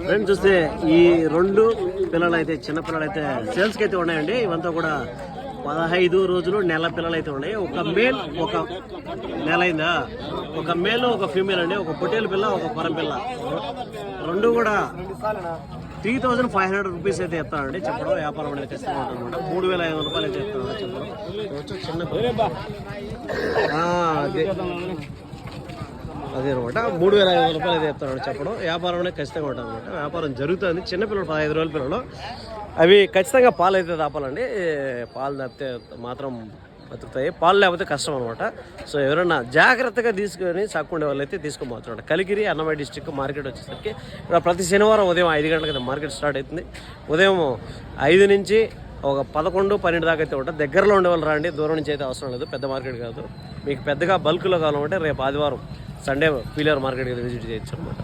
Friends చూస్తే ఈ 2 పిల్లలు అయితే చిన్న పిల్లలు అయితే సేల్స్కి అయితే ఉన్నాయండి. ఇవంతా కూడా 15 రోజులు నెల పిల్లలు అయితే ఉన్నాయి. ఒక మేల్ ఒక నెల అయిందా, ఒక మేల్ ఒక ఫీమేల్ అండి. ఒక పొట్టేలు పిల్ల ఒక పొరం పిల్ల, 2 కూడా 3500 రూపీస్ అయితే ఇస్తానండి. చెప్పడం వ్యాపారం అనేది ఖచ్చితంగా ఉంటుందన్నమాట. 3500 రూపాయలు అయితే ఇస్తాను చెప్పడం. చిన్న అదే అనమాట 3500 రూపాయలు అయితే చెప్తాను చెప్పడం. వ్యాపారం అనేది ఖచ్చితంగా ఉంటుంది అనమాట. వ్యాపారం జరుగుతుంది. చిన్నపిల్లలు 15 రోజుల పిల్లలు అవి ఖచ్చితంగా పాలు అయితే తాపాలండి. పాలు తప్పితే మాత్రం బతుకుతాయి, పాలు లేకపోతే కష్టం అనమాట. సో ఎవరైనా జాగ్రత్తగా తీసుకొని సాక్కుండే వాళ్ళు అయితే తీసుకోబోతున్నారు. కలిగిరి అన్నమయ్య డిస్టిక్ మార్కెట్ వచ్చేసరికి ఇక్కడ ప్రతి శనివారం ఉదయం 5 గంటల కదా మార్కెట్ స్టార్ట్ అవుతుంది. ఉదయం 5 నుంచి ఒక 11, 12 దాకా అయితే ఉంటుంది. దగ్గరలో ఉండే వాళ్ళు రండి, దూరం నుంచి అయితే అవసరం లేదు. పెద్ద మార్కెట్ కాదు. మీకు పెద్దగా బల్క్లో కావాలంటే రేపు ఆదివారం సండే పీలర్ మార్కెట్కి విజిట్ చేయొచ్చు అనమాట.